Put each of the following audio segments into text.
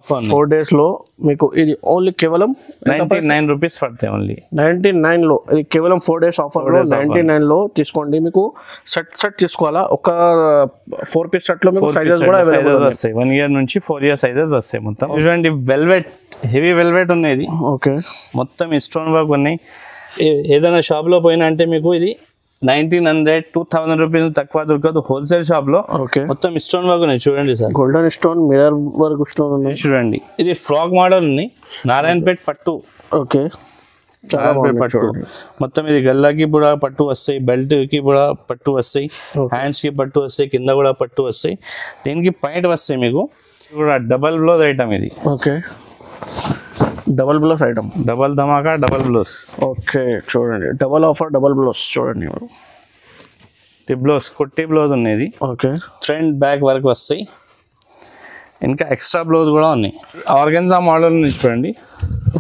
4 days లో మీకు ఇది ఓన్లీ కేవలం 99 రూపీస్ పడతాయి. ఓన్లీ 99 లో ఇది కేవలం 4 days ఆఫర్ లో 99 లో తీసుకోండి. మీకు సెట్ తీసుకోవాలా, ఒక 4 piece సెట్ లో మీకు సైజెస్ కూడా అవైలబుల్ వస్తాయి. 1 year నుంచి 4 year సైజెస్ వస్తాయి మొత్తం. చూడండి వెల్వెట్, హెవీ వెల్వెట్ ఉన్నది. ఓకే, మొత్తం స్టోన్ వర్క్ ఉన్నాయి. ఏదైనా షాప్ లో పోయినా అంటే మీకు ఇది 1900-2000 రూపీస్ తక్కువ దొరకదు హోల్సేల్ షాప్ లో. మొత్తం స్టోన్ వర్క్ ఉన్నాయి చూడండి sir. Golden stone, mirror work stone ఉన్నాయి చూడండి. ఇది ఫ్రాక్ మోడల్ ఉంది, నారాయణపేట్ పట్టు. ఓకే, పట్టు మొత్తం ఇది గల్లాకి కూడా పట్టు వస్తాయి, బెల్ట్ కి కూడా పట్టు వస్తాయి, హ్యాండ్స్ కి పట్టు వస్తాయి, కింద కూడా పట్టు వస్తాయి. దీనికి పాయింట్ వస్తాయి మీకు కూడా. డబల్ బ్లౌజ్ ఐటమ్ ఇది. Okay, double blouse item, double ధమాకా డబల్ బ్లౌజ్. ఓకే చూడండి, డబల్ ఆఫర్ డబల్ బ్లౌజ్ చూడండి. బ్లౌజ్ కుట్టి బ్లౌజ్ ఉన్నది. ఓకే, ఫ్రంట్ బ్యాక్ వర్క్ వస్తాయి, ఇంకా ఎక్స్ట్రా బ్లౌజ్ కూడా ఉన్నాయి. ఆర్గెన్జా మోడల్ ఉంది చూడండి.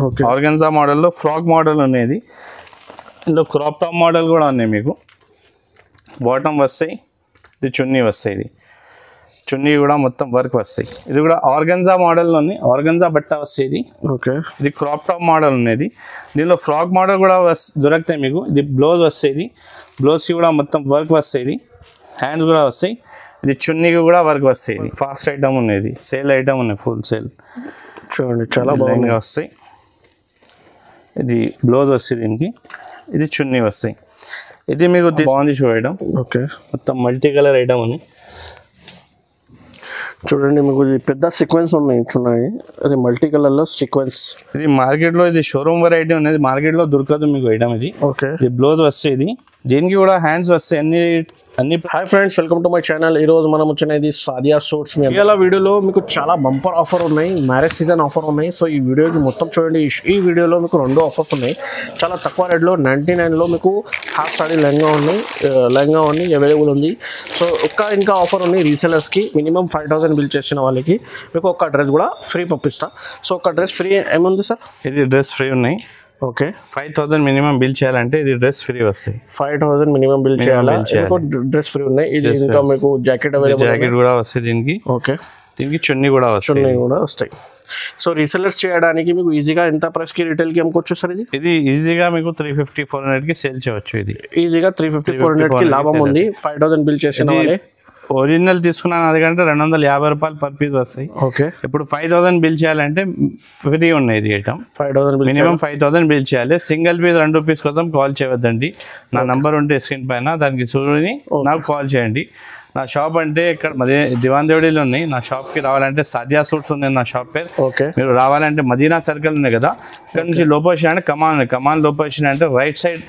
ఓకే, ఆర్గెన్జా మోడల్లో ఫ్రాక్ మోడల్ ఉన్నది. ఇందులో క్రాప్ టాప్ మోడల్ కూడా ఉన్నాయి మీకు. బాటమ్ వస్తాయి, ఇది చున్నీ వస్తాయి. ఇది చున్నీ కూడా మొత్తం వర్క్ వస్తాయి. ఇది కూడా ఆర్గెన్జా మోడల్లో ఉంది, ఆర్గెన్జా బట్ట వస్తాయి ఇది. ఓకే, ఇది క్రాప్ టాప్ మోడల్ ఉన్నది. దీనిలో ఫ్రాక్ మోడల్ కూడా దొరుకుతాయి మీకు. ఇది బ్లౌజ్ వస్తాయి, బ్లౌజ్కి కూడా మొత్తం వర్క్ వస్తాయి, హ్యాండ్స్ కూడా వస్తాయి. ఇది చున్నీకి కూడా వర్క్ వస్తాయి. ఫాస్ట్ ఐటమ్ ఉన్నది, సేల్ ఐటమ్ ఉన్నాయి, ఫుల్ సేల్ చూడండి చాలా బాగా వస్తాయి. ఇది బ్లౌజ్ వస్తాయి దీనికి, ఇది చున్నీ వస్తాయి. ఇది మీకు బాగుంది చూడడం. ఓకే, మొత్తం మల్టీ కలర్ ఐటమ్ ఉంది చూడండి. మీకు పెద్ద సీక్వెన్స్ ఉన్నాయి, అది మల్టీ కలర్ లో సీక్వెన్స్. ఇది మార్కెట్ లో ఇది షోరూమ్ వెరైటీ ఉన్నది, మార్కెట్ లో దొరకదు మీకు ఐటమ్ ఇది. ఓకే, ఇది బ్లౌజ్ వస్తాయి, దీనికి కూడా హ్యాండ్స్ వస్తాయి అన్ని. Hi friends, welcome to my channel. ఈ రోజు మనం వచ్చినది సాదియా సూట్స్. ఇవాళ వీడియోలో మీకు చాలా బంపర్ ఆఫర్ ఉన్నాయి, మ్యారేజ్ సీజన్ ఆఫర్ ఉన్నాయి. సో ఈ వీడియోకి మొత్తం చూడండి. ఈ వీడియోలో మీకు 2 ఆఫర్స్ ఉన్నాయి, చాలా తక్కువ రేట్లో. 99 లో మీకు హాఫ్ సాడీ లెహంగా ఉన్నాయి అవైలబుల్ ఉంది. సో ఇంకా ఆఫర్ ఉంది రీసెలర్స్కి. మినిమం 5000 బిల్ చేసిన వాళ్ళకి మీకు ఒక డ్రెస్ కూడా ఫ్రీ పంపిస్తా. సో ఒక డ్రెస్ ఫ్రీ ఏముంది సార్? ఇది డ్రెస్ ఫ్రీ ఉన్నాయి. ఓకే, 5000 మినిమం బిల్ చేయాలంటే ఇది డ్రెస్ ఫ్రీ వస్తాయి. 5000 మినిమం బిల్ చేయాలి, డ్రెస్ ఫ్రీ ఉన్నాయి. ఇది ఇంకా మీకు జాకెట్ అవైలబుల్, జాకెట్ కూడా వస్తాయి దీనికి. ఓకే, దీనికి చున్నీ కూడా వస్తాయి. సో రీసెలర్స్ చేయడానికి మీకు ఈజీగా ఎంత ప్రైస్ కి రిటైల్ కి అమ్ముకోవచ్చు సార్? ఇది ఈజీగా మీకు 350-400 కి సేల్ చేయవచ్చు. ఇది ఈజీగా 350-400 కి లాభం ఉంది 5000 బిల్ చేసిన వాళ్ళే. ఒరిజినల్ తీసుకున్నాను అదికంటే 250 రూపాయలు పర్ పీస్ వస్తాయి. ఓకే, ఇప్పుడు 5000 బిల్ చేయాలంటే ఫ్రీ ఉన్నాయి ఇది ఐటమ్. 5000 మినిమం 5000 బిల్ చేయాలి. సింగిల్ పీస్ 2 పీస్ కోసం కాల్ చేయవద్దండి. నా నంబర్ ఉంటే స్క్రీన్ పైన, దానికి చూడని నాకు కాల్ చేయండి. నా షాప్ అంటే ఇక్కడ దివాన్ దేవుడిలో ఉన్నాయి. నా షాప్కి రావాలంటే సాదియా సూట్స్ ఉన్నాయి నా షాప్ పేరు. ఓకే, మీరు రావాలంటే మదీనా సర్కిల్ ఉన్నాయి కదా, ఇక్కడ నుంచి లోపల వచ్చిన అంటే కమాన్ లోపల వచ్చిన అంటే రైట్ సైడ్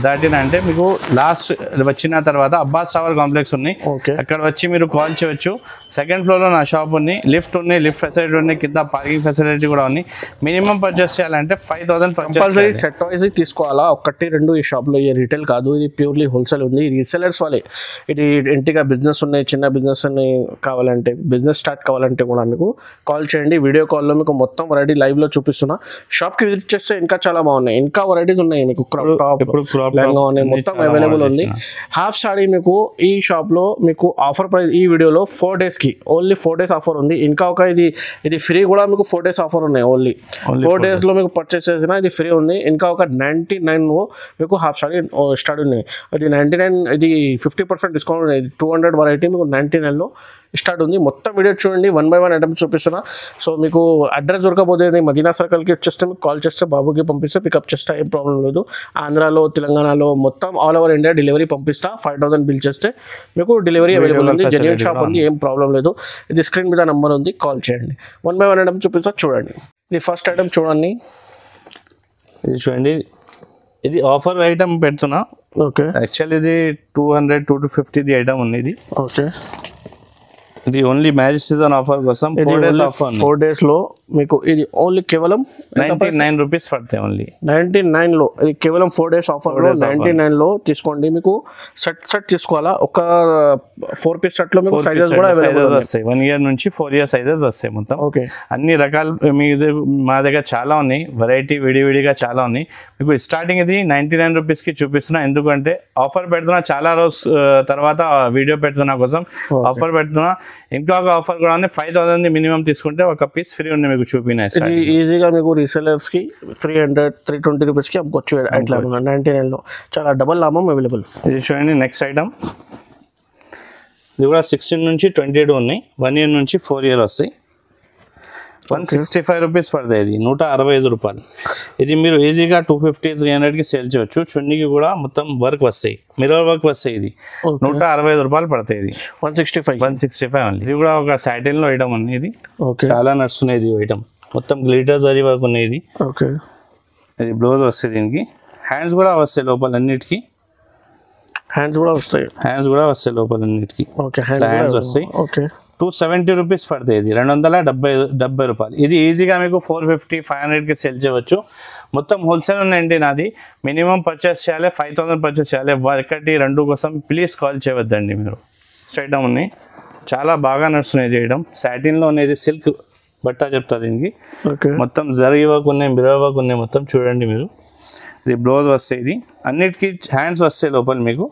దాటిన అంటే మీకు లాస్ట్ వచ్చిన తర్వాత అబ్బాస్ టవర్ కాంప్లెక్స్ ఉన్నాయి. అక్కడ వచ్చి మీరు కాల్ చేయవచ్చు. 2nd ఫ్లోర్లో నా షాప్ ఉంది, లిఫ్ట్ ఉన్నాయి, లిఫ్ట్ ఫెసిలిటీ ఉన్నాయి, కింద పార్కింగ్ ఫెసిలిటీ కూడా ఉంది. మినిమం పర్చేస్ చేయాలంటే 5000 కంపల్సరీ సెట్ వైజ్ తీసుకోవాలా. 1-2 ఈ షాప్లో ఈ రిటైల్ కాదు, ఇది ప్యూర్లీ హోల్సేల్ ఉంది. రీసెలర్స్ వాళ్ళే. ఇది ఇంటిగా బిజినెస్ ఉన్నాయి, చిన్న బిజినెస్ ఉన్నాయి, కావాలంటే బిజినెస్ స్టార్ట్ కావాలంటే కూడా మీకు కాల్ చేయండి. వీడియో కాల్లో మీకు మొత్తం వెరైటీ లైవ్లో చూపిస్తున్నా. షాప్కి విజిట్ చేస్తే ఇంకా చాలా బాగున్నాయి, ఇంకా వెరైటీస్ ఉన్నాయి. మీకు క్రాప్ టాప్, లెహంగా ఉన్నాయి, మొత్తం అవైలబుల్ ఉంది. హాఫ్ సాడీ మీకు ఈ షాప్లో మీకు ఆఫర్ ప్రైస్ ఈ వీడియోలో 4 days కి ఓన్లీ 4 days ఆఫర్ ఉంది. ఇంకా ఒక ఇది ఫ్రీ కూడా మీకు 4 days ఆఫర్ ఉన్నాయి. ఓన్లీ 4 days లో మీకు పర్చేస్ చేసినా ఇది ఫ్రీ ఉంది. ఇంకా ఒక 99 మీకు హాఫ్ సాడీ స్టార్ట్ ఉన్నాయి. అది 99, ఇది 50% డిస్కౌంట్ ఉంది. 200 వెరైటీ మీకు 99 లో స్టార్ట్ ఉంది. మొత్తం వీడియో చూడండి, 1 by 1 ఐటమ్స్ చూపిస్తున్నా. సో మీకు అడ్రస్ దొరకపోతే మదీనా సర్కిల్కి వచ్చేస్తే మీకు కాల్ చేస్తే బాబుకి పంపిస్తే పికప్ చేస్తే ఏం ప్రాబ్లం లేదు. ఆంధ్రాలో, తెలంగాణలో మొత్తం ఆల్ ఓవర్ ఇండియా డెలివరీ పంపిస్తా. 5000 బిల్ చేస్తే మీకు డెలివరీ అవైలబుల్ ఉంది. జెన్యూన్ షాప్ ఉంది, ఏం ప్రాబ్లం లేదు. ఇది స్క్రీన్ మీద నెంబర్ ఉంది, కాల్ చేయండి. 1 by 1 ఐటమ్ చూపిస్తా చూడండి. ఇది ఫస్ట్ ఐటమ్ చూడండి. ఇది చూడండి, ఇది ఆఫర్ ఐటమ్ పెడుతున్నా. ఓకే, యాక్చువల్ ఇది 200-250 ఐటమ్ ఉంది ఇది. ఓకే, ఇది ఓన్లీ మ్యారేజ్ సీజన్ ఆఫర్ కోసం 4 days ఆఫర్. 4 days లో మీకు ఇది ఓన్లీ కేవలం 99 రూపీస్ పడతాయి. ఓన్లీ 99 లో ఇది కేవలం 4 days ఆఫర్ లో 99 లో తీసుకోండి. మీకు సెట్ తీసుకోవాలా, ఒక 4 piece సెట్ లో మీకు సైజెస్ కూడా అవైలబుల్ వస్తాయి. 1 year నుంచి 4 year సైజెస్ వస్తాయి మొత్తం. ఓకే, అన్ని రకాలు మా దగ్గర చాలా ఉన్నాయి, వెరైటీ విడివిడిగా చాలా ఉన్నాయి. మీకు స్టార్టింగ్ ఇది 99 రూపీస్ కి చూపిస్తున్నా, ఎందుకంటే ఆఫర్ పెడుతున్నా. చాలా రోజు తర్వాత వీడియో పెడుతున్నా కోసం ఆఫర్ పెడుతున్నా. ఇంకొక ఆఫర్ కూడా ఉంది, 5000 మినిమం తీసుకుంటే ఒక పీస్ ఫ్రీ ఉంది మీకు చూపిన. ఇది ఈజీగా మీకు రీసెలర్స్కి 300-320 రూపీస్కి అమ్ముకోవచ్చు అట్లా 99లో. చాలా డబల్ లాభం అవైలబుల్. ఇది చూడండి నెక్స్ట్ ఐటమ్. ఇది కూడా 16 నుంచి 22 ఉన్నాయి, 1 ఇయర్ నుంచి 4 ఇయర్ వస్తాయి. 165 రూపీస్ పడతాయి. ఇది 165 రూపాయలు. ఇది మీరు ఈజీగా 250-300కి సేల్ చేయవచ్చు. చున్నీకి కూడా మొత్తం వర్క్ వస్తాయి, మిర్రర్ వర్క్ వస్తాయి. ఇది 165 రూపాయలు పడతాయి. ఇది 165 ఉంది. ఇది కూడా ఒక సాటిన్లో ఐటమ్ ఉంది. ఇది చాలా నడుస్తున్నాయి. ఇది ఐటమ్ మొత్తం గ్లిటర్ జరీ వర్క్ ఉన్నాయి. ఇది ఇది బ్లౌజ్ వస్తాయి. దీనికి హ్యాండ్స్ కూడా వస్తాయి లోపల అన్నిటికీ. హ్యాండ్స్ కూడా వస్తాయి లోపల అన్నిటికీ. హ్యాండ్స్ వస్తాయి. 270 రూపీస్ పడతాయి. ఇది 270 రూపాయలు. ఇది ఈజీగా మీకు 450-500కి సేల్ చేయవచ్చు. మొత్తం హోల్సేల్ ఉన్నాయండి నాది. మినిమం పర్చేస్ చేయాలి, 5000 పర్చేస్ చేయాలి. 1-2 కోసం ప్లీజ్ కాల్ చేయవద్దండి మీరు. ఐటమ్ ఉన్నాయి, చాలా బాగా నడుస్తున్నాయి. చేయడం సాటిన్లో ఉన్నది, సిల్క్ బట్ట చెప్తా దీనికి. మొత్తం జరీ వర్క్ ఉన్నాయి, మిర్రర్ వర్క్ ఉన్నాయి. మొత్తం చూడండి మీరు. ఇది బ్లౌజ్ వస్తాయి. ఇది అన్నిటికీ హ్యాండ్స్ వస్తాయి లోపల మీకు.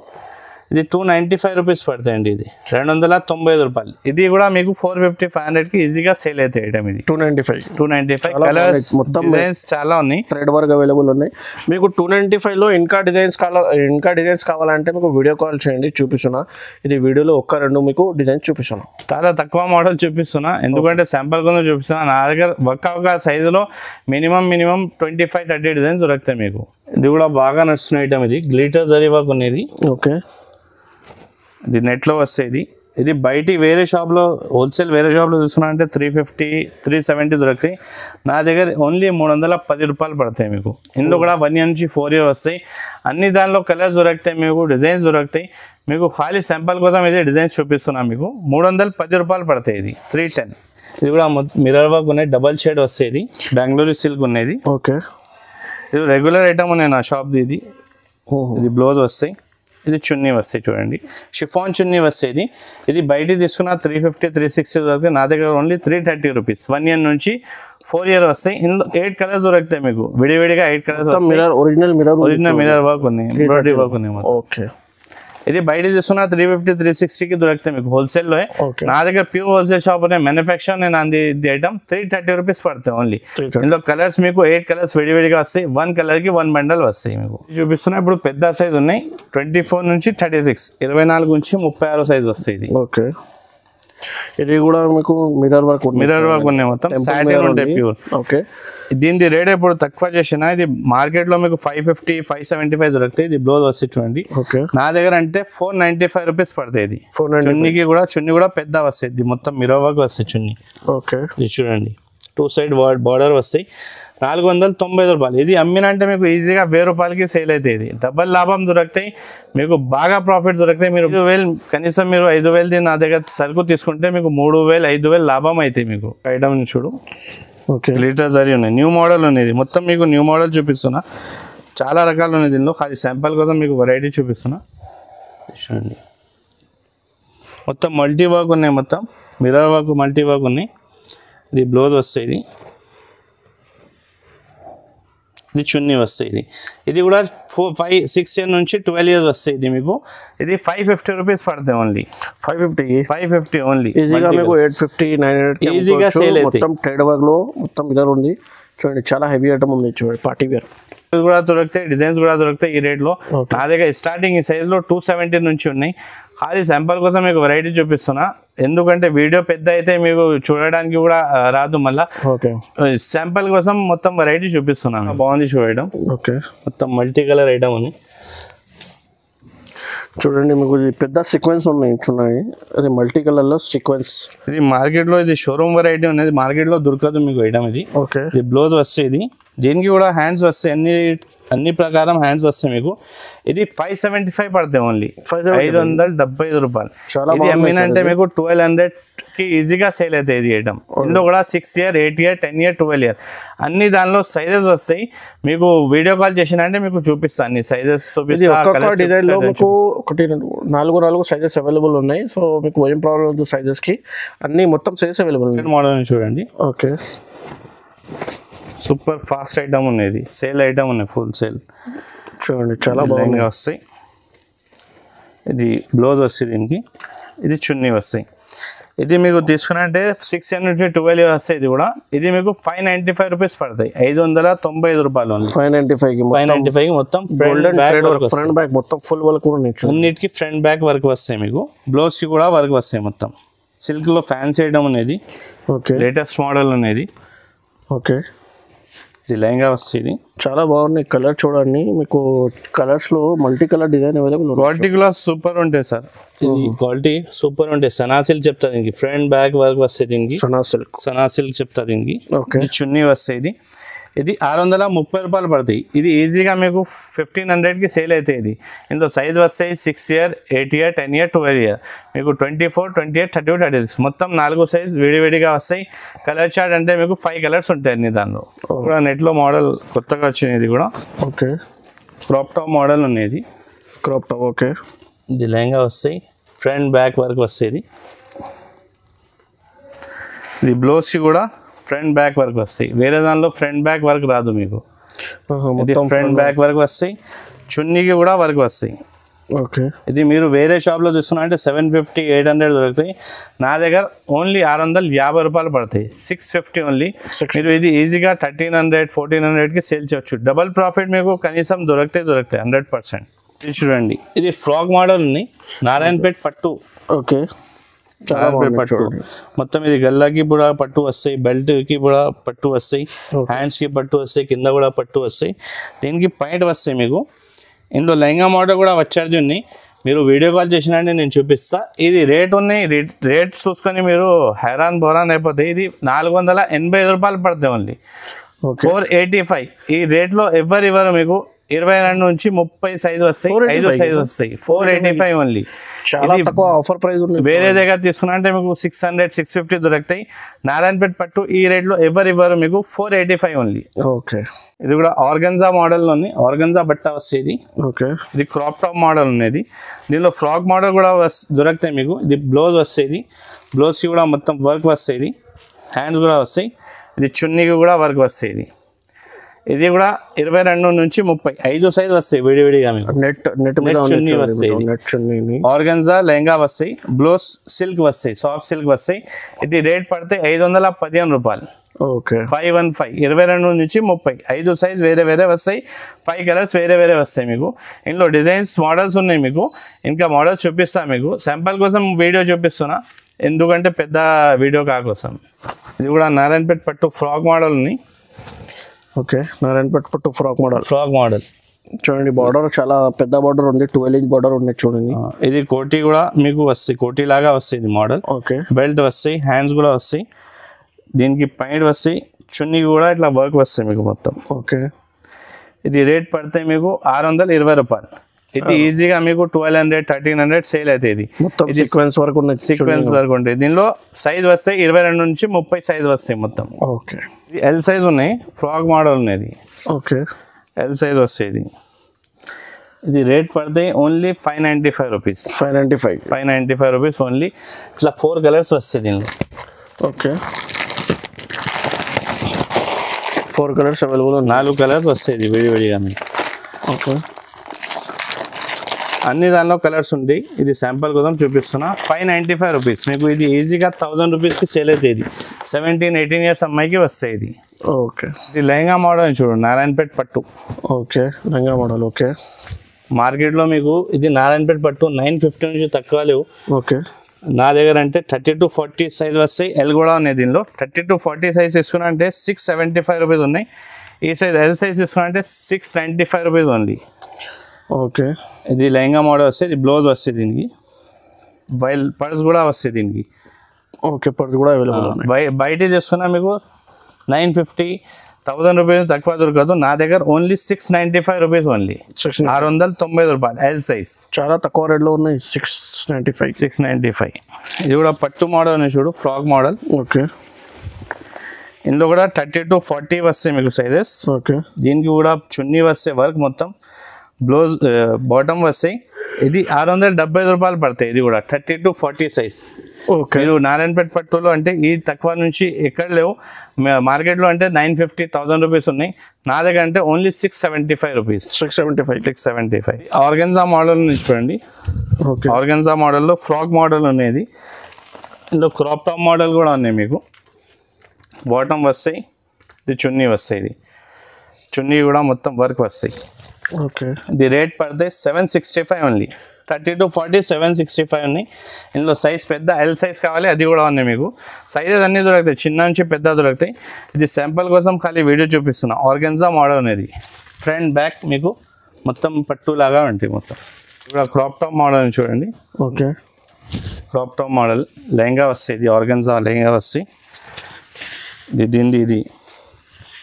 ఇది 295 రూపీస్ పడతాయండి. ఇది 295 రూపాయలు. ఇది కూడా మీకు 450-500కి ఈజీగా సేల్ అవుతాయి ఐటమ్. ఇది 295 కలర్స్ మొత్తం డిజైన్స్ చాలా ఉన్నాయి, థ్రెడ్ వర్క్ అవైలబుల్ ఉన్నాయి. మీకు 295లో ఇంకా డిజైన్స్ కావాలంటే మీకు వీడియో కాల్ చేయండి, చూపిస్తున్నా. ఇది వీడియోలో 1-2 మీకు డిజైన్స్ చూపిస్తున్నా. చాలా తక్కువ మోడల్ చూపిస్తున్నా, ఎందుకంటే శాంపుల్ కొంచెం చూపిస్తున్నా. నా దగ్గర ఒక సైజులో మినిమం 25-30 డిజైన్స్ దొరుకుతాయి మీకు. ఇది కూడా బాగా నడుస్తున్న ఐటమ్. ఇది గ్లిటర్ జరీ వర్క్ ఉన్నది. ఇది నెట్లో వస్తాయి. ఇది బయట వేరే షాప్లో హోల్సేల్ వేరే షాప్లో చూస్తున్నా అంటే 350-370 దొరుకుతాయి. నా దగ్గర ఓన్లీ 310 రూపాయలు పడతాయి మీకు. ఇందులో కూడా 1 ఇయర్ నుంచి 4 ఇయర్ వస్తాయి. అన్ని దానిలో కలర్స్ దొరుకుతాయి మీకు, డిజైన్స్ దొరుకుతాయి మీకు. ఖాళీ శాంపుల్ కోసం ఇది డిజైన్స్ చూపిస్తున్నా మీకు. 310 రూపాయలు పడతాయి. ఇది 310. ఇది కూడా మిర్రర్ వర్క్ ఉన్నాయి, డబల్ షేడ్ వస్తాయి. ఇది బెంగళూరు సిల్క్ ఉన్నది. ఇది రెగ్యులర్ ఐటమ్ ఉన్నాయి నా షాప్ది. ఇది బ్లౌజ్ వస్తాయి. ఇది చున్నీ వస్తాయి. చూడండి షిఫాన్ చున్నీ వస్తాయి. ఇది బయట తీసుకున్న 350-360 దొరుకుతాయి. నా దగ్గర ఓన్లీ 330 రూపీస్. 1 ఇయర్ నుంచి 4 ఇయర్ వస్తాయి. ఇందులో 8 కలర్స్ దొరుకుతాయి మీకు, విడివిడిగా 8 కలర్స్. ఒరిజినల్ మిర్రర్ వర్క్ ఉంది, ఎంబ్రాయిడరీ వర్క్ ఉంది. ఇది బయట తీసుకున్న 350-360కి దొరుకుతాయి మీకు హోల్సేల్లో. నా దగ్గర ప్యూర్ హోల్సేల్ షాప్ ఉన్నాయి, మ్యానుఫ్యాక్చర్ నేను అంది ఐటమ్ 330 రూపీస్ పడతాయి ఓన్లీ. ఇందులో కలర్స్ మీకు 8 కలర్స్ విడివిడిగా వస్తాయి. 1 కలర్కి 1 బండల్ వస్తాయి మీకు. చూపిస్తున్నా ఇప్పుడు పెద్ద సైజ్ ఉన్నాయి, 24 నుంచి 36, 24 నుంచి 36 సైజ్ వస్తాయి. ఇది ఇది కూడా మీకు మిర్రర్ వర్క్ ఉన్నాయి, మొత్తం సాటిన్ ఉంటాయి ప్యూర్. దీని రేట్ ఇప్పుడు తక్కువ చేసిన. ఇది మార్కెట్ లో మీకు 550-575 దొరుకుతాయి. ఇది బ్లౌజ్ వస్తాయి చూడండి. నా దగ్గర అంటే 495 రూపీస్ పడతాయి. ఇది చున్నీ కూడా పెద్ద వస్తాయి. ఇది మొత్తం మిర్రర్ వర్క్ వస్తాయి చున్నీ. ఇది చూడండి 2 సైడ్ బార్డర్ వస్తాయి. 490 రూపాయలు. ఇది అమ్మినంటే మీకు ఈజీగా 1000 రూపాయలకి సేల్ అవుతాయి. ఇది డబల్ లాభం దొరుకుతాయి మీకు, బాగా ప్రాఫిట్ దొరుకుతాయి. మీరు 5000 కనీసం మీరు 5000 నా దగ్గర సరుకు తీసుకుంటే మీకు 3000-5000 లాభం అవుతాయి మీకు. ఐటమ్ చూడు, గ్లిటర్ జరీ ఉన్నాయి, న్యూ మోడల్ ఉన్నది. మొత్తం మీకు న్యూ మోడల్ చూపిస్తున్నా, చాలా రకాలు ఉన్నాయి దీనిలో. ఖాళీ శాంపుల్ కోసం మీకు వెరైటీ చూపిస్తున్నా. చూడండి మొత్తం మల్టీ వర్క్ ఉన్నాయి, మొత్తం మిర్రర్ వర్క్ మల్టీ వర్క్ ఉన్నాయి. ఇది బ్లౌజ్ వస్తాయి. ఇది చున్నీ వస్తాయి. ఇది కూడా 4-5-6 ఇయర్ నుంచి 12 ఇయర్స్ వస్తాయి. ఇది మీకు ఇది 550 రూపీస్ పడతాయి ఓన్లీ. 550 ఓన్లీ. ఈజీగా మీకు 850-900 ఈజీగా సేల్ అవుతాయి. మొత్తం ట్రేడ్ వర్క్ లో మొత్తం మిర్రర్ ఉంది. చూడండి చాలా హెవీ ఐటమ్ ఉంది. చూడండి పార్టీ వేర్ కూడా దొరుకుతాయి, డిజైన్స్ కూడా దొరుకుతాయి ఈ రేట్లో. నా దగ్గర స్టార్టింగ్ ఈ సైజ్లో 270 నుంచి ఉన్నాయి. ఖాళీ శాంపుల్ కోసం మీకు వెరైటీ చూపిస్తున్నా, ఎందుకంటే వీడియో పెద్ద అయితే మీకు చూడడానికి కూడా రాదు. మళ్ళీ శాంపుల్ కోసం మొత్తం వెరైటీ చూపిస్తున్నాను. బాగుంది చూడడం. మొత్తం మల్టీ కలర్ ఐటమ్ ఉంది. చూడండి మీకు పెద్ద సీక్వెన్స్ ఉన్నాయి. అది మల్టీ కలర్ లో సీక్వెన్స్. ఇది మార్కెట్ లో ఇది షోరూమ్ వెరైటీ ఉన్నది, మార్కెట్ లో దొరకదు మీకు ఐటమ్. ఇది ఇది బ్లౌజ్ వస్తాయి. దీనికి కూడా హ్యాండ్స్ వస్తాయి, అన్ని ప్రకారం హ్యాండ్స్ వస్తాయి మీకు. ఇది 575 పడతాయి ఓన్లీ. 575 రూపాయలు. ఇది అమ్మినంటే మీకు 1200కి ఈజీగా సేల్ అవుతాయి. ఇది ఐటమ్ ఇందులో కూడా 6 ఇయర్, 8 ఇయర్, 10 ఇయర్, 12 ఇయర్ అన్ని దానిలో సైజెస్ వస్తాయి. మీకు వీడియో కాల్ చేసినంటే మీకు చూపిస్తాను, అన్ని సైజెస్ చూపిస్తాను. డిజైన్ లో మీకు 4 సైజెస్ అవైలబుల్ ఉన్నాయి. సో మీకు ఏం ప్రాబ్లం లేదు సైజెస్ కి, అన్ని మొత్తం సైజెస్ అవైలబుల్ ఉన్నాయి. మోడల్ చూడండి. సూపర్ ఫాస్ట్ ఐటమ్ ఉన్నది, సేల్ ఐటమ్ ఉన్నాయి, ఫుల్ సేల్. చూడండి చాలా బాగా వస్తాయి. ఇది బ్లౌజ్ వస్తాయి దీనికి. ఇది చున్నీ వస్తాయి. ఇది మీకు తీసుకున్నంటే 612 వస్తాయి. ఇది కూడా ఇది మీకు 595 రూపీస్ పడతాయి. 595 రూపాయలు. 595 మొత్తం ఫ్రంట్ బ్యాక్ మొత్తం ఫుల్ వర్క్ కూడా అన్నిటికీ ఫ్రంట్ బ్యాక్ వర్క్ వస్తాయి. మీకు బ్లౌజ్ కి కూడా వర్క్ వస్తాయి. మొత్తం సిల్క్ లో ఫ్యాన్సీ ఐటమ్ అనేది. ఓకే, లేటెస్ట్ మోడల్ అనేది. ఓకే, ఇది లెహంగా వస్తుంది. చాలా బాగున్నాయి. కలర్ చూడండి, మీకు కలర్స్ లో multi colour design available. Quality కూడా సూపర్ ఉంటాయి సార్. ఇది క్వాలిటీ సూపర్ ఉంటాయి. సనా సిల్క్ చెప్తా దీనికి. ఫ్రంట్ బ్యాక్ వర్క్ వస్తాయి దీనికి. సనా సిల్క్ చెప్తా దీనికి. చున్నీ వస్తాయి. ఇది 630 రూపాయలు పడతాయి. ఇది ఈజీగా మీకు 1500కి సేల్ అవుతాయి. ఇది ఇందులో సైజ్ వస్తాయి 6 ఇయర్, 8 ఇయర్, 10 ఇయర్, 12 ఇయర్. మీకు 24, 28, 32, 36 మొత్తం 4 సైజ్ విడివిడిగా వస్తాయి. కలర్ చార్ట్ అంటే మీకు 5 కలర్స్ ఉంటాయి అన్ని. దానిలో కూడా నెట్లో మోడల్ కొత్తగా వచ్చింది. ఇది కూడా ఓకే, క్రాప్ టాప్ మోడల్ ఉన్నది. Crop top. ఓకే, ఇది లెహంగా వస్తాయి. ఫ్రంట్ బ్యాక్ వర్క్ వస్తాయి. ఇది బ్లౌజ్కి కూడా ఫ్రంట్ బ్యాక్ వర్క్ వస్తాయి. వేరే దానిలో ఫ్రంట్ బ్యాక్ వర్క్ రాదు మీకు. ఇది ఫ్రంట్ బ్యాక్ వర్క్ వస్తాయి. చున్నీకి కూడా వర్క్ వస్తాయి. ఓకే, ఇది మీరు వేరే షాప్లో చూస్తున్నా అంటే 750, 800 దొరుకుతాయి. నా దగ్గర ఓన్లీ 650 రూపాయలు పడతాయి. 650 ఓన్లీ. మీరు ఇది ఈజీగా 1300, 1400కి సేల్ చేయొచ్చు. డబల్ ప్రాఫిట్ మీకు కనీసం దొరుకుతాయి 100%. ఇది చూడండి, ఇది ఫ్రాక్ మోడల్ ఉంది. నారాయణపేట్ పట్టు. ఓకే, పట్టు మొత్తం. ఇది గల్లాకి కూడా పట్టు వస్తాయి, బెల్ట్ కి కూడా పట్టు వస్తాయి, హ్యాండ్స్ కి పట్టు వస్తాయి, కింద కూడా పట్టు వస్తాయి. దీనికి పాయింట్ వస్తాయి మీకు. ఇందులో లెహంగా మోడల్ కూడా వచ్చార్జ్ ఉన్నాయి. మీరు వీడియో కాల్ చేసినంటే నేను చూపిస్తా. ఇది రేట్ ఉన్నాయి. రేట్ చూసుకొని మీరు హైరాన్ బోరాన్ అయిపోతాయి. ఇది 485 రూపాయలు పడతాయి ఓన్లీ. 485. ఈ రేట్లో ఎవరు మీకు 22 నుంచి 30 సైజ్ వస్తాయి, 5 సైజ్ వస్తాయి. 485 ఓన్లీ. చాలా తక్కువ ఆఫర్ ప్రైస్ ఉంది. వేరే దగ్గర తీసుకున్నా అంటే మీకు 600, 650 దొరుకుతాయి. నారాయణపేట్ పట్టు ఈ రేట్లో ఎవరు మీకు 485 ఓన్లీ. ఓకే, ఇది కూడా ఆర్గన్జా మోడల్లో ఉంది. ఆర్గన్జా బట్ట వస్తాయి. ఓకే, ఇది క్రాప్ టాప్ మోడల్ ఉన్నది. దీనిలో ఫ్రాక్ మోడల్ కూడా దొరుకుతాయి మీకు. ఇది బ్లౌజ్ వస్తాయి. బ్లౌజ్కి కూడా మొత్తం వర్క్ వస్తాయి. హ్యాండ్స్ కూడా వస్తాయి. ఇది చున్నీకి కూడా వర్క్ వస్తాయి. ఇది కూడా 22 నుంచి 30, 5 సైజ్ వస్తాయి విడివిడిగా మీకు. నెట్ చున్నీ వస్తాయి. ఆర్గన్జా లెహంగా వస్తాయి. బ్లౌజ్ సిల్క్ వస్తాయి, సాఫ్ట్ సిల్క్ వస్తాయి. ఇది రేట్ పడితే 515 రూపాయలు. ఓకే, 515. 22 నుంచి 30, 5 సైజ్ వేరే వస్తాయి. 5 కలర్స్ వేరే వస్తాయి మీకు. ఇందులో డిజైన్స్ మోడల్స్ ఉన్నాయి మీకు. ఇంకా మోడల్స్ చూపిస్తా మీకు. శాంపుల్ కోసం వీడియో చూపిస్తున్నా, ఎందుకంటే పెద్ద వీడియో కాకోసం. ఇది కూడా నారాయణపేట్ పట్టు ఫ్రాక్ మోడల్ ఉంది. ఓకే, నారాయణపేట్ పట్టు ఫ్రాక్ మోడల్ చూడండి. బార్డర్ చాలా పెద్ద బార్డర్ ఉంది. 12 ఇంచ్ బార్డర్ ఉంది చూడండి. ఇది కోటీ కూడా మీకు వస్తాయి. కోటీ లాగా వస్తాయి ఇది మోడల్. ఓకే, బెల్ట్ వస్తాయి, హ్యాండ్స్ కూడా వస్తాయి. దీనికి పాయింట్ వస్తాయి. చున్నీ కూడా ఇట్లా వర్క్ వస్తాయి మీకు మొత్తం. ఓకే, ఇది రేట్ పడితే మీకు 620 రూపాయలు. ఇది ఈజీగా మీకు 1200, 1300 సేల్ అవుతాయి. ఇది మొత్తం సీక్వెన్స్ వర్క్ ఉన్నాయి. సీక్వెన్స్ వర్క్ ఉంటాయి. దీనిలో సైజ్ వస్తాయి 22 నుంచి 30 సైజ్ వస్తాయి మొత్తం. ఓకే, ఇది ఎల్ సైజ్ ఉన్నాయి. ఫ్రాక్ మోడల్ ఉన్నది. ఓకే, ఎల్ సైజ్ వస్తాయి. ఇది రేట్ పడతాయి ఓన్లీ 595 రూపీస్. 595 rupees only. ఇట్లా 4 కలర్స్ వస్తాయి దీనిలో. Okay, 4 colours available. 4 కలర్స్ వస్తాయి విడివిడిగా మీకు. ఓకే, అన్ని దానిలో కలర్స్ ఉంటాయి. ఇది శాంపుల్ కోసం చూపిస్తున్నా. 595 రూపీస్ మీకు. ఇది ఈజీగా 1000 రూపీస్కి సేల్ అవుతాయి. ఇది 17, 18 ఇయర్స్ అమ్మాయికి వస్తాయి ఇది. ఓకే, ఇది లెహంగా మోడల్ చూడండి. నారాయణపేట్ పట్టు. Okay, lehenga model. ఓకే, మార్కెట్లో మీకు ఇది నారాయణపేట్ పట్టు 950 నుంచి తక్కువ లేవు. ఓకే, నా దగ్గర అంటే 30 to 40 సైజ్ వస్తాయి. ఎల్ కూడా ఉన్నాయి దీనిలో. 30 to 40 సైజ్ తీసుకున్నా అంటే 675 రూపీస్ ఉన్నాయి. ఈ సైజ్ ఎల్ సైజ్ తీసుకున్నా అంటే 695 రూపీస్ ఓన్లీ. ఓకే, ఇది లెహంగా మోడల్ వస్తుంది. ఇది బ్లౌజ్ వస్తుంది దీనికి. వైల్ పర్స్ కూడా వస్తుంది దీనికి. ఓకే, పర్స్ కూడా అవైలబుల్. బయట తీసుకున్నా మీకు 950, 1000 రూపీస్ తక్కువ దొరకదు. నా దగ్గర ఓన్లీ 695 రూపీస్ ఓన్లీ. 690 రూపాయలు ఎల్ సైజ్. చాలా తక్కువ రేట్లో ఉన్నాయి. 695. ఇది కూడా పట్టు మోడల్ ఉంది చూడు, ఫ్రాక్ మోడల్. ఓకే, ఇందులో కూడా 30 to 40 వస్తాయి మీకు సైజెస్. ఓకే, దీనికి కూడా చున్నీ వస్తాయి వర్క్ మొత్తం. బ్లౌజ్ బాటమ్ వస్తాయి. ఇది 675 రూపాయలు పడతాయి. ఇది కూడా 30 to 40 సైజ్. ఓకే, మీరు నారాయణపేట్ పట్టులో అంటే ఈ తక్కువ నుంచి ఎక్కడ లేవు. మార్కెట్లో అంటే 950, 1000 రూపీస్ ఉన్నాయి. నా దగ్గర అంటే ఓన్లీ 675 రూపీస్. 675. ఆర్గన్జా మోడల్ నుంచి చూడండి. ఓకే, ఆర్గన్జా మోడల్లో ఫ్రాక్ మోడల్ ఉన్నది. ఇందులో క్రాప్ టాప్ మోడల్ కూడా ఉన్నాయి మీకు. బాటమ్ వస్తాయి, ఇది చున్నీ వస్తాయి, ఇది చున్నీ కూడా మొత్తం వర్క్ వస్తాయి. ఓకే, ఇది రేట్ పడితే 765 ఓన్లీ. 30 to 40 765 ఉన్నాయి. ఇందులో సైజ్ పెద్ద ఎల్ సైజ్ కావాలి, అది కూడా ఉన్నాయి మీకు. సైజెస్ అన్నీ దొరుకుతాయి, చిన్న నుంచి పెద్ద దొరుకుతాయి. ఇది శాంపుల్ కోసం ఖాళీ వీడియో చూపిస్తున్నా. ఆర్గెన్జా మోడల్ అనేది ఫ్రంట్ బ్యాక్ మీకు మొత్తం పట్టు లాగా ఉంటాయి మొత్తం. ఇక్కడ క్రాప్ టాప్ మోడల్ చూడండి. Okay, crop top model lehenga వస్తాయి, ఇది ఆర్గెన్జా లెహంగా వస్తాయి. ఇది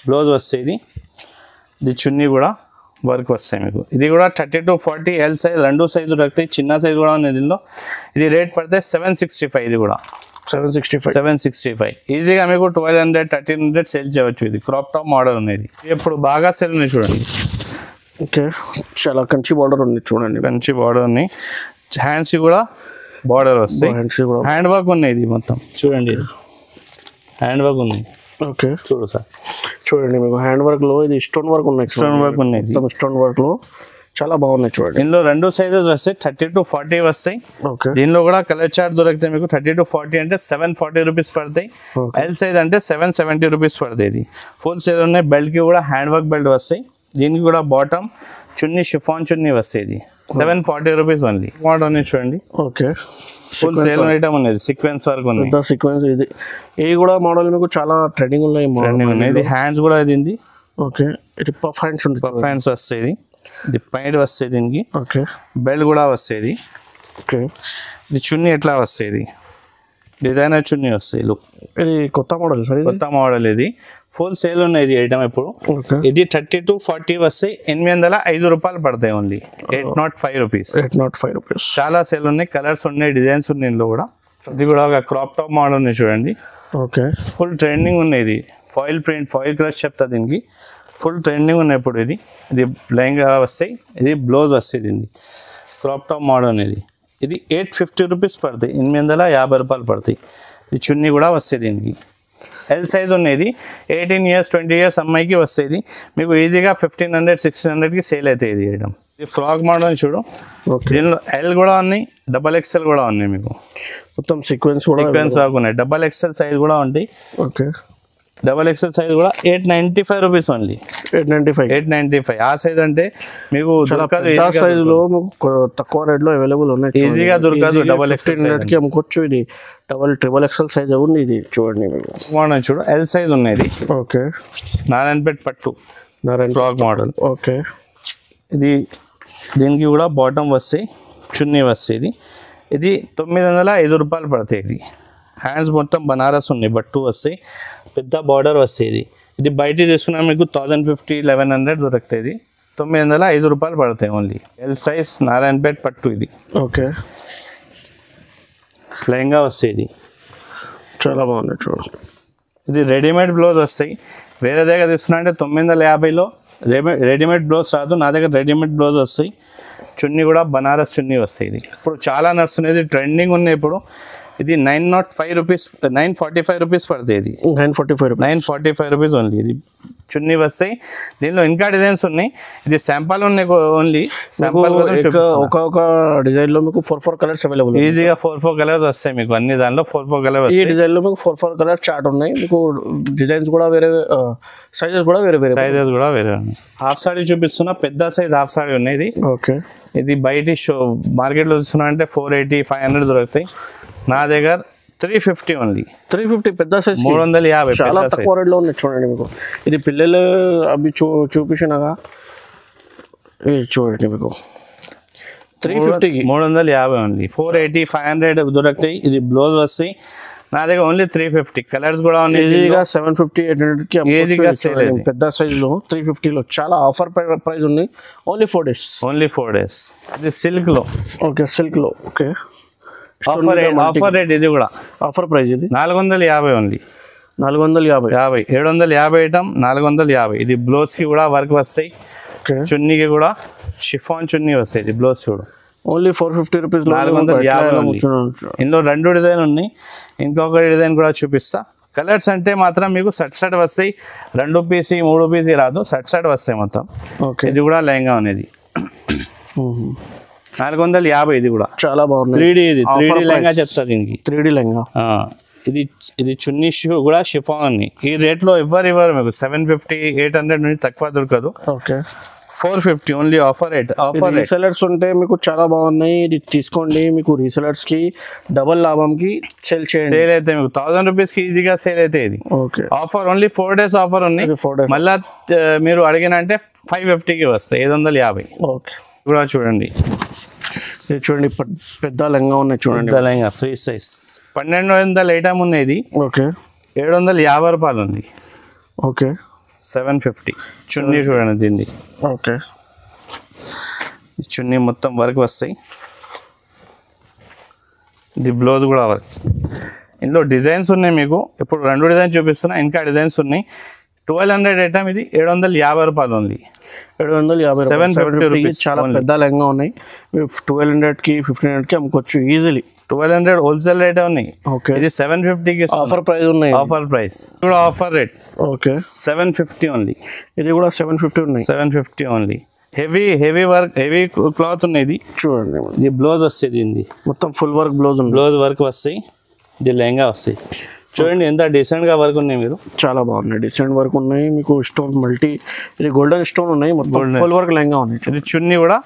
బ్లౌజ్ వస్తాయి, ఇది చున్నీ కూడా వర్క్ వస్తాయి మీకు. ఇది కూడా 30 to 40 ఎల్ సైజ్, రెండు సైజు దొరుకుతాయి, చిన్న సైజ్ కూడా ఉంది దీనిలో. ఇది రేట్ పడితే 765. ఇది కూడా 765 ఈజీగా మీకు 1200 1300 సేల్ చేయవచ్చు. ఇది క్రాప్ టాప్ మోడల్ ఉన్నది, ఇప్పుడు బాగా సేల్ ఉన్నాయి చూడండి. ఓకే, చాలా కంచి బార్డర్ ఉంది చూడండి, కంచి బార్డర్ ఉన్నాయి. హ్యాండ్స్ కూడా బార్డర్ వస్తాయి, హ్యాండ్ వర్క్ ఉన్నాయి. ఇది మొత్తం చూడండి, ఇది హ్యాండ్ వర్క్ ఉన్నాయి. ఓకే, చూడు సార్, చూడండి మీకు హ్యాండ్ వర్క్ లో ఇది స్టోన్ వర్క్ ఉన్నాయి, స్టోన్ వర్క్ ఉన్నాయి, స్టోన్ వర్క్ లో చాలా బాగున్నాయి చూడండి. ఇందులో రెండు సైజెస్ వస్తాయి, 30 to 40 వస్తాయి. ఓకే, దీనిలో కూడా కలర్ చార్ట్ దొరుకుతాయి మీకు. 30 to 40 అంటే 740 రూపీస్ పడతాయి. ఎల్ సైజ్ అంటే 770 రూపీస్ పడతాయి. ఇది ఫుల్ సేల్ ఉన్నాయి. బెల్ట్ కి కూడా హ్యాండ్ వర్క్ బెల్ట్ వస్తాయి. దీనికి కూడా బాటమ్ చున్నీ షిఫాన్ చున్నీ వస్తాయి. ఇది 740 రూపీస్ ఓన్లీ. మోడల్ ఉన్నాయి చూడండి. ఓకే, ఫుల్ సేల్ ఐటమ్ ఉన్నది, సీక్వెన్స్ వర్క్ ఉంది, సీక్వెన్స్. ఇది కూడా మోడల్ మీకు చాలా ట్రెండింగ్ ఉన్నాయి. ఇది హ్యాండ్స్ కూడా ఇది. ఓకే, ఇది పఫ్ హ్యాండ్స్ ఉంది, పఫ్ హ్యాండ్స్ వస్తాయి. ఇది పైన వస్తాయి, దీనికి ఓకే బెల్ట్ కూడా వస్తాయి. ఓకే, ఇది చున్నీ ఎట్లా వస్తాయి, డిజైనర్ చున్నీ వస్తాయి. లుక్, ఇది కొత్త మోడల్ సార్, కొత్త మోడల్. ఇది ఫుల్ సేల్ ఉన్నాయి ఇది ఐటమ్ ఇప్పుడు. ఇది 30 to 40 వస్తాయి. 805 రూపాయలు పడతాయి ఓన్లీ. 805 రూపీస్. 805 రూపీస్. చాలా సేల్ ఉన్నాయి, కలర్స్ ఉన్నాయి, డిజైన్స్ ఉన్నాయి ఇందులో కూడా. ఇది కూడా ఒక క్రాప్ టాప్ మోడల్ ఉంది చూడండి. ఓకే, ఫుల్ ట్రెండింగ్ ఉన్నాయి. ఇది ఫాయిల్ ప్రింట్, ఫాయిల్ క్రష్ చెప్తా దీనికి. ఫుల్ ట్రెండింగ్ ఉన్నాయి ఇప్పుడు. ఇది లెహంగా వస్తాయి, ఇది బ్లౌజ్ వస్తాయి. దీనికి క్రాప్ టాప్ మోడల్ అనేది. ఇది 850 రూపీస్ పడతాయి, 850 రూపాయలు పడతాయి. ఈ చున్నీ కూడా వస్తాయి దీనికి. ఎల్ సైజ్ ఉన్నది. 18 years 20 years అమ్మాయికి వస్తుంది. మీకు ఈజీగా 1500 1600కి సేల్ అవుతాయి ఇది ఐటమ్. ఇది ఫ్రాక్ మోడల్ చూడు. దీనిలో ఎల్ కూడా ఉన్నాయి, XXL కూడా ఉన్నాయి. మీకు మొత్తం సీక్వెన్స్ ఉన్నాయి. XXL సైజ్ కూడా ఉంటాయి. ఓకే, XXL సైజ్ కూడా 895 రూపీస్ ఓన్లీ. 895 ఆ సైజ్ అంటే మీకు సైజ్ లో తక్కువ రేట్ లో అవైలబుల్ ఉన్నాయి, ఈజీగా దొరకదు. XXL అమ్ముకోవచ్చు. ఇది XXL సైజ్ ఉంది. ఇది చూడండి మోడల్ చూడు, ఎల్ సైజ్ ఉన్నది. ఓకే, నారాయణపేట్ పట్టు ఫ్రాక్ మోడల్. ఓకే, ఇది దీనికి కూడా బాటమ్ వస్తాయి, చున్నీ వస్తాయి. ఇది 905 రూపాయలు పడతాయి. ఇది హ్యాండ్స్ మొత్తం బనారస్ ఉన్నాయి, బట్టు వస్తాయి, పెద్ద బార్డర్ వస్తాయి. ఇది బయట తీసుకున్నా మీకు 1050 1100 దొరుకుతాయి. 905 రూపాయలు పడతాయి ఓన్లీ. ఎల్ సైజ్ నారాయణపేట్ పట్టు. ఇది ఓకే, లెహంగా వస్తాయి. చాలా బాగుంది చూడండి. ఇది రెడీమేడ్ బ్లౌజ్ వస్తాయి. వేరే దగ్గర తీసుకున్నా అంటే 950లో రెడీమేడ్ బ్లౌజ్ రాదు, నా దగ్గర రెడీమేడ్ బ్లౌజ్ వస్తాయి. చున్నీ కూడా బనారస్ చున్నీ వస్తాయి. ఇది ఇప్పుడు చాలా నడుస్తున్నది, ట్రెండింగ్ ఉన్నాయి ఇప్పుడు. ఇది 905 రూపీస్ 945 రూపీస్ పడుతుంది. ఇది 945 రూపీస్ ఓన్లీ. ఇది చున్నీ వస్తాయి. దీనిలో ఇంకా డిజైన్స్ ఉన్నాయి. ఇది శాంపుల్ ఉన్నాయి ఓన్లీ. శాంపుల్ ఒక డిజైన్ లో మీకు 4 కలర్స్ అవైలబుల్. ఈజీగా 4 కలర్స్ వస్తాయి మీకు. అన్ని దానిలో 4 కలర్స్. ఈ డిజైన్ లో మీకు 4 కలర్స్ చార్ట్ ఉన్నాయి. మీకు డిజైన్స్ కూడా వేరే, సైజెస్ కూడా వేరే ఉన్నాయి. హాఫ్ సారీ చూపిస్తున్నా, పెద్ద సైజ్ హాఫ్ సారీ ఉన్నాయి. ఇది ఓకే, ఇది బయట మార్కెట్ లో చూస్తున్నా అంటే 480 500 దొరుకుతాయి. నా దగ్గర 350 ఓన్లీ. 350 పెద్ద సైజ్, 350 చాలా తక్కువ రేట్ లో ఉన్నాయి చూడండి మీకు. ఇది పిల్లలు అవి చూపించినగా చూడండి మీకు 350కి 350 ఓన్లీ. 480 500 దొరుకుతాయి. ఇది బ్లౌజ్ వస్తాయి. నా దగ్గర ఓన్లీ 350. కలర్స్ కూడా ఉన్నాయి. ఈజీగా 750 800కి పెద్ద సైజ్ లో 350 లో చాలా ఆఫర్ ప్రైస్ ఉంది. Only 4 days. ఇది సిల్క్ లో. ఓకే, సిల్క్ లో. Okay, offer rate. ఇది కూడా ఆఫర్ ప్రైస్. ఇది 450 ఓన్లీ. 450 750 ఐటమ్ 450. ఇది బ్లౌజ్ కి కూడా వర్క్ వస్తాయి, చున్నీకి కూడా షిఫాన్ చున్నీ వస్తాయి. ఇది బ్లౌజ్ చూడు, ఓన్లీ 450 రూపీస్. 450. ఇందులో 2 డిజైన్ ఉన్నాయి. ఇంకొక డిజైన్ కూడా చూపిస్తా. కలర్స్ అంటే మాత్రం మీకు సెట్ వస్తాయి. 2 పీస్ 3 పీస్ రాదు, సెట్ వస్తాయి మొత్తం. ఓకే, ఇది కూడా లెహంగా అనేది. 450 ఇది కూడా చాలా బాగుంది. 3D ఇది 3D లెహంగా చెప్తా దీనికి. 3D లెహంగా. ఇది చున్నీ కూడా షిఫాన్. ఈ రేట్ లో ఇవ్వరు మీకు 750 800 నుంచి తక్కువ దొరకదు. Okay 450 only offer rate. Resellers ఉంటే మీకు చాలా బాగున్నాయి, ఇది తీసుకోండి. మీకు రీసెలర్స్ కి డబల్ లాభంకి సేల్ చేయండి. సేల్ అయితే మీకు 1000 రూపీస్ కి ఈజీగా సేల్ అయితే ఇది. Okay offer only 4 days offer ఉంది. మళ్ళా మీరు అడిగినంటే 550కి వస్తాయి 550. ఓకే కూడా చూడండి, ఇది చూడండి పెద్ద లెహంగా ఉన్నాయి చూడండి. పెద్ద లెహంగా ఫ్రీ సైజ్ 1200 ఐటమ్ ఉన్నాయి. ఇది ఓకే 750 రూపాయలు ఉంది. ఓకే 750. చున్నీ చూడండి దీన్ని. ఓకే చున్నీ మొత్తం వర్క్ వస్తాయి. ఇది బ్లౌజ్ కూడా వర్క్. ఇందులో డిజైన్స్ ఉన్నాయి మీకు. ఇప్పుడు 2 డిజైన్స్ చూపిస్తున్నా, ఇంకా డిజైన్స్ ఉన్నాయి. 1200 ఐటమ్ ఇది 750 రూపాయలు ఉంది. 750 750 రూపీస్. చాలా పెద్ద లెహంగా ఉన్నాయి. 1200కి 1500కి అమ్ముకోవచ్చు ఈజీలీ. 1200 హోల్సేల్ రేట్ ఉన్నాయి. ఓకే ఇది 750కి ఆఫర్ ప్రైస్ ఉన్నాయి. ఆఫర్ ప్రైస్ కూడా ఆఫర్ రేట్. Okay 750 only. ఇది కూడా 750 ఉన్నాయి. 750 only. Heavy work, heavy cloth ఉన్నాయి. ఇది చూడండి, ఇది బ్లౌజ్ వస్తుంది. ఇది మొత్తం ఫుల్ వర్క్ బ్లౌజ్ ఉంది. బ్లౌజ్ వర్క్ వస్తాయి. ఇది లెహంగా వస్తాయి. చూడండి ఎంత డీసెంట్ గా వర్క్ ఉన్నాయి. మీరు చాలా బాగున్నాయి, డీసెంట్ వర్క్ ఉన్నాయి. మీకు స్టోన్ మల్టీ, ఇది గోల్డెన్ స్టోన్ ఉన్నాయి. మొత్తం ఫుల్ వర్క్ లెహంగా ఉన్నాయి. ఇది చున్నీ కూడా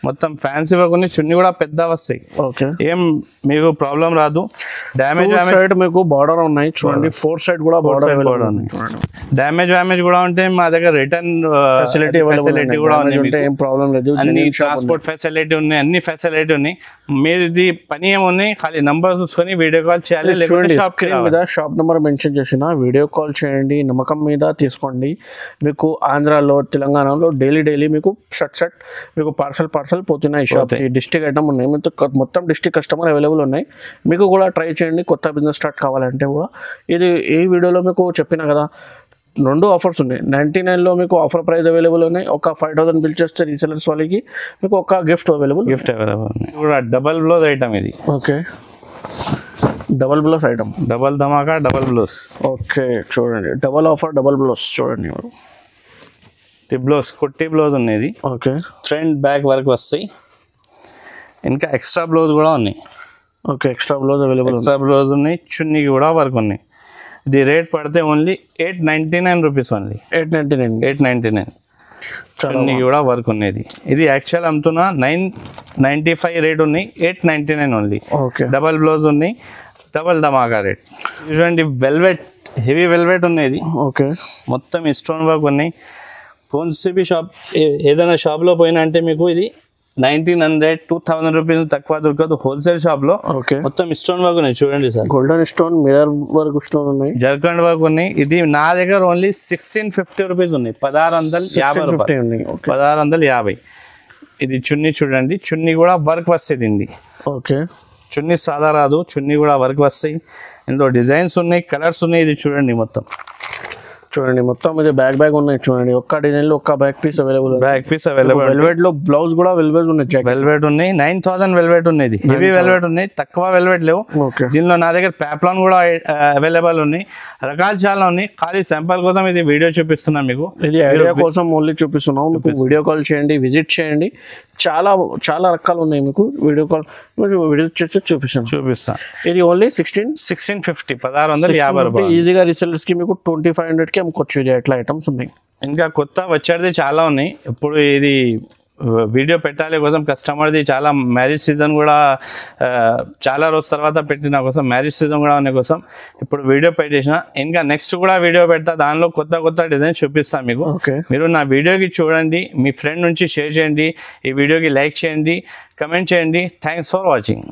మొత్తం ఫ్యాన్సీ వర్క్ ఉంది. చున్నీ కూడా పెద్ద వస్తాయి. ఓకే ఏం మీకు ప్రాబ్లం రాదు. డ్యామేజ్ సైడ్ మీకు బార్డర్ ఉన్నాయి చూడండి. 4 సైడ్ కూడా బార్డర్ అవైలబుల్ ఉంది. డ్యామేజ్ కూడా ఉంటే మా దగ్గర రిటర్న్ ఫెసిలిటీ కూడా ఉంది. ఏం ప్రాబ్లం లేదు. అన్ని ట్రాన్స్పోర్ట్ ఫెసిలిటీ ఉన్నాయి, అన్ని ఫెసిలిటీ ఉన్నాయి. మీరు ఇది పని ఏమున్నాయి, ఖాళీ నంబర్ చూసుకొని వీడియో కాల్ చేయాలి. లేకుంటే షాప్ నెంబర్ మెన్షన్ చేసిన వీడియో కాల్ చేయండి. నమ్మకం మీద తీసుకోండి. మీకు ఆంధ్రాలో తెలంగాణలో డైలీ మీకు షర్ట్ మీకు పార్సల్ పోతున్నాయి. షాప్ డిస్ట్రిక్ట్ ఐటమ్ ఉన్నాయి. మొత్తం డిస్ట్రిక్ట్ కస్టమర్ అవైలబుల్ ఉన్నాయి. మీకు కూడా ట్రై చేయండి. కొత్త బిజినెస్ స్టార్ట్ కావాలంటే కూడా. ఇది ఈ వీడియోలో మీకు చెప్పిన కదా 2 ఆఫర్స్ ఉన్నాయి. 99లో మీకు ఆఫర్ ప్రైస్ అవైలబుల్ ఉన్నాయి. ఒక 5000 బిల్ చేస్తే రీసెలర్స్ వాళ్ళకి మీకు ఒక గిఫ్ట్ అవైలబుల్ కూడా. డబల్ బ్లౌజ్ ఐటమ్ ఇది. Okay double blouse item, double ధమాకా డబల్ బ్లౌజ్. ఓకే చూడండి, డబల్ ఆఫర్ డబల్ బ్లౌజ్ చూడండి. బ్లౌజ్ కుట్టి బ్లౌజ్ ఉన్నది. ఓకే ఫ్రంట్ బ్యాక్ వర్క్ వస్తాయి. ఇంకా ఎక్స్ట్రా బ్లౌజ్ కూడా ఉన్నాయి. Okay extra blouse available, extra blouse ఉన్నాయి. చున్నీకి కూడా వర్క్ ఉన్నాయి. ఇది రేట్ పడితే ఓన్లీ 899 రూపీస్ ఓన్లీ. 899. చున్నీకి కూడా వర్క్ ఉన్నది. ఇది యాక్చువల్ అమ్ముతున్నా 995 రేట్ ఉన్నాయి. 899 ఓన్లీ. ఓకే డబల్ బ్లౌజ్ ఉన్నాయి. డబల్ ధమాకా రేట్. చూడండి వెల్వెట్, హెవీ వెల్వెట్ ఉన్నది. ఓకే మొత్తం స్టోన్ వర్క్ ఉన్నాయి. కోన్సిపి షాప్ ఏదైనా షాప్లో పోయినా అంటే మీకు ఇది 1900 2000 రూపీస్ తక్కువ దొరకదు. హోల్సేల్ షాప్ లో ఓకే మొత్తం స్టోన్ వర్క్ ఉన్నాయి. చూడండి sir, golden stone, mirror work stone ఉన్నాయి, జర్కండ్ వర్క్ ఉన్నాయి. ఇది నా దగ్గర ఓన్లీ 1650 రూపీస్ ఉన్నాయి. 1650 రూపాయలు. 1650. ఇది చున్నీ చూడండి, చున్నీ కూడా వర్క్ వస్తుంది. ఓకే చున్నీ సాదా రాదు, చున్నీ కూడా వర్క్ వస్తాయి. ఇందులో డిజైన్స్ ఉన్నాయి, కలర్స్ ఉన్నాయి. ఇది చూడండి మొత్తం చూడండి, మొత్తం ఇది బ్యాగ్ ఉన్నాయి. చూడండి ఒక్క డిజైన్ లో ఒక్క బ్యాక్ పీస్ అవైలబుల్. వెల్వెట్ లో బ్లౌజ్ కూడా వెల్వెట్ ఉన్నాయి. వెల్వెట్ ఉన్నాయి. 9000 వెల్వెట్ ఉన్నది. హెవీ వెల్వెట్ ఉన్నాయి, తక్కువ వెల్వెట్ లేవు. దీనిలో నా దగ్గర ప్యాప్లాన్ కూడా అవైలబుల్ ఉన్నాయి. రకాలు చాలా ఉన్నాయి. ఖాళీ శాంపుల్ కోసం ఇది వీడియో చూపిస్తున్నాం మీకు. ఇది ఐడియా కోసం ఓన్లీ చూపిస్తున్నాం. మీకు వీడియో కాల్ చేయండి, విజిట్ చేయండి. చాలా రకాలు ఉన్నాయి. మీకు వీడియో కాల్ విజిట్ చేసి చూపిస్తాను. ఇది ఓన్లీ 1650 1650 ఈజీగా రీసెలర్స్ కి మీకు 2500 కి అమ్ముకోవచ్చు. ఇది ఎట్లా ఐటమ్స్ ఉన్నాయి. ఇంకా కొత్త వచ్చేది చాలా ఉన్నాయి. ఇప్పుడు ఇది వీడియో పెట్టాలి కోసం కస్టమర్ది చాలా మ్యారేజ్ సీజన్ కూడా చాలా రోజు తర్వాత పెట్టిన కోసం, మ్యారేజ్ సీజన్ కూడా ఉన్న కోసం ఇప్పుడు వీడియో పెట్టేసిన. ఇంకా నెక్స్ట్ కూడా వీడియో పెడతా, దానిలో కొత్త డిజైన్ చూపిస్తాను మీకు. మీరు నా వీడియోకి చూడండి, మీ ఫ్రెండ్ నుంచి షేర్ చేయండి, ఈ వీడియోకి లైక్ చేయండి, కమెంట్ చేయండి. Thanks for watching.